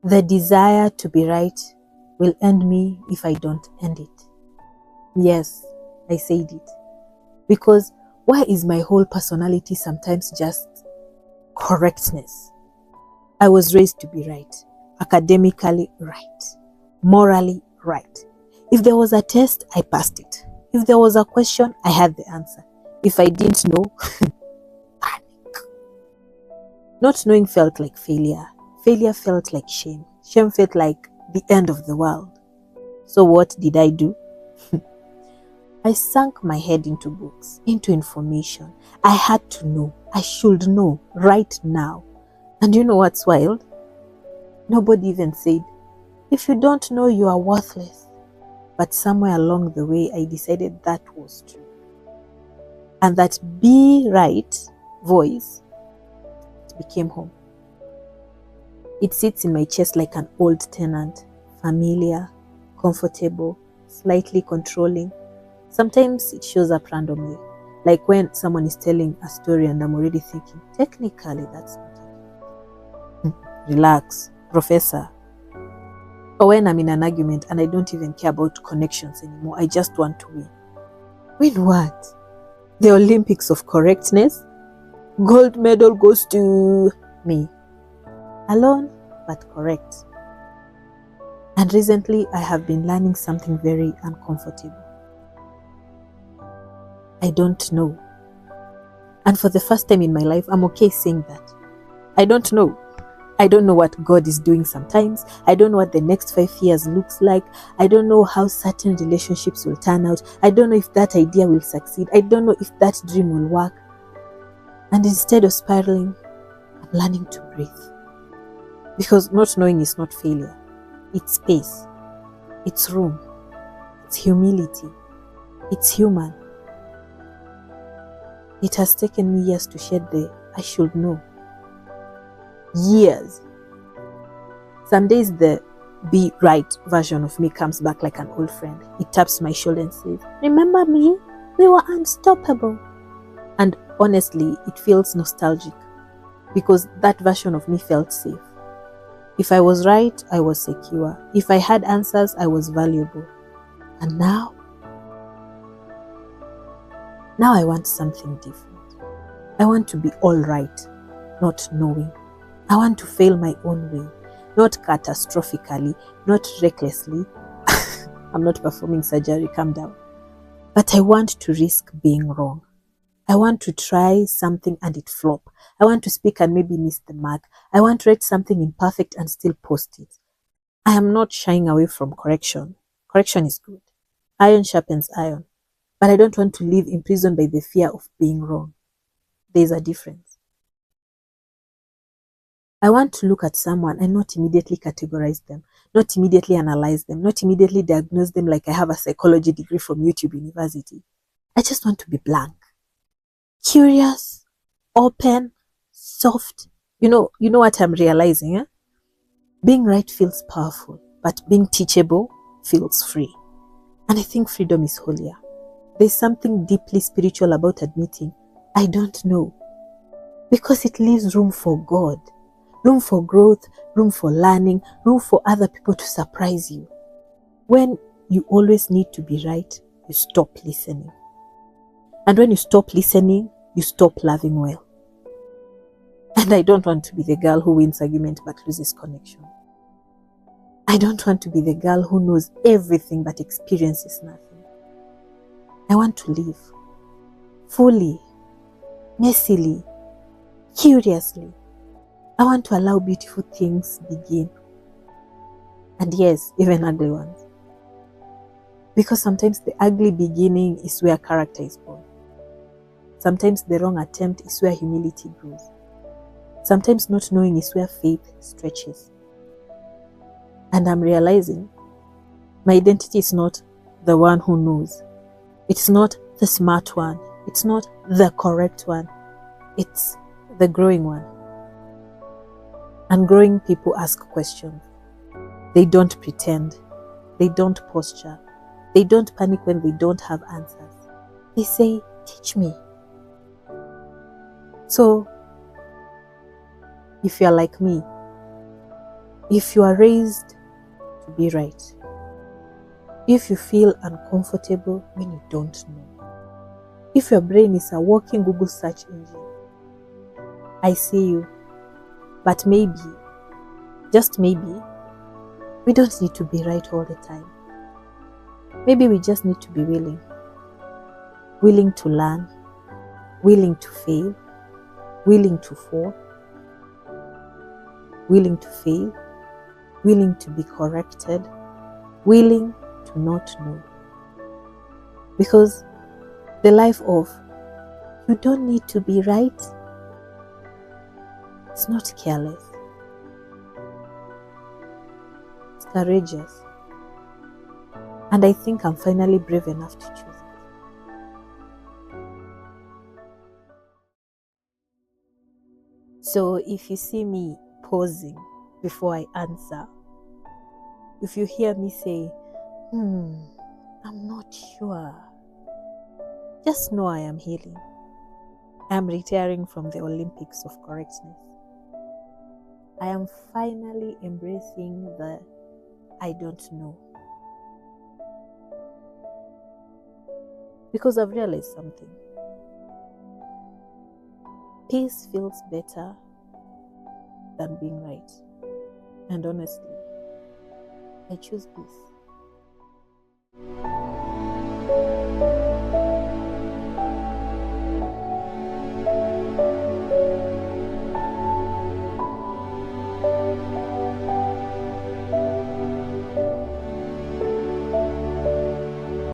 The desire to be right will end me if I don't end it. Yes, I said it. Because why is my whole personality sometimes just correctness? I was raised to be right, academically right, morally right. If there was a test, I passed it. If there was a question, I had the answer. If I didn't know, panic. Not knowing felt like failure. Failure felt like shame. Shame felt like the end of the world. So what did I do? I sank my head into books, into information. I had to know. I should know right now. And you know what's wild? Nobody even said, if you don't know, you are worthless. But somewhere along the way, I decided that was true. And that be right voice became home. It sits in my chest like an old tenant, familiar, comfortable, slightly controlling. Sometimes it shows up randomly, like when someone is telling a story and I'm already thinking, technically that's not it. Relax, professor. Or when I'm in an argument and I don't even care about connections anymore, I just want to win. Win what? The Olympics of correctness? Gold medal goes to me. Alone, but correct. And recently, I have been learning something very uncomfortable. I don't know. And for the first time in my life, I'm okay saying that. I don't know. I don't know what God is doing sometimes. I don't know what the next 5 years looks like. I don't know how certain relationships will turn out. I don't know if that idea will succeed. I don't know if that dream will work. And instead of spiraling, I'm learning to breathe. Because not knowing is not failure. It's space. It's room. It's humility. It's human. It has taken me years to shed the I should know. Years. Some days the be right version of me comes back like an old friend. It taps my shoulder and says, remember me? We were unstoppable. And honestly, it feels nostalgic because that version of me felt safe. If I was right, I was secure. If I had answers, I was valuable. And now I want something different. I want to be all right, not knowing. I want to fail my own way, not catastrophically, not recklessly. I'm not performing surgery, calm down. But I want to risk being wrong. I want to try something and it flop. I want to speak and maybe miss the mark. I want to write something imperfect and still post it. I am not shying away from correction. Correction is good. Iron sharpens iron. But I don't want to live imprisoned by the fear of being wrong. There's a difference. I want to look at someone and not immediately categorize them, not immediately analyze them, not immediately diagnose them like I have a psychology degree from YouTube University. I just want to be blank. Curious, open, soft. You know what I'm realizing? Eh? Being right feels powerful, but being teachable feels free. And I think freedom is holier. There's something deeply spiritual about admitting, I don't know. Because it leaves room for God, room for growth, room for learning, room for other people to surprise you. When you always need to be right, you stop listening. And when you stop listening, you stop loving well. And I don't want to be the girl who wins argument but loses connection. I don't want to be the girl who knows everything but experiences nothing. I want to live fully, messily, curiously. I want to allow beautiful things begin. And yes, even ugly ones. Because sometimes the ugly beginning is where character is born. Sometimes the wrong attempt is where humility grows. Sometimes not knowing is where faith stretches. And I'm realizing my identity is not the one who knows. It's not the smart one. It's not the correct one. It's the growing one. And growing people ask questions. They don't pretend. They don't posture. They don't panic when they don't have answers. They say, teach me. So, if you're like me, If you are raised to be right, if you feel uncomfortable when you don't know, if your brain is a walking Google search engine, I see you. But maybe, just maybe, we don't need to be right all the time. Maybe we just need to be willing. Willing to learn, willing to fail, willing to fall, willing to fail, willing to be corrected, willing to not know. Because the life of you don't need to be right, it's not careless. It's courageous. And I think I'm finally brave enough to choose it. So if you see me pausing before I answer, if you hear me say, I'm not sure, just know I am healing. I am retiring from the Olympics of correctness. I am finally embracing the I don't know. Because I've realized something. Peace feels better than being right. And honestly, I choose peace.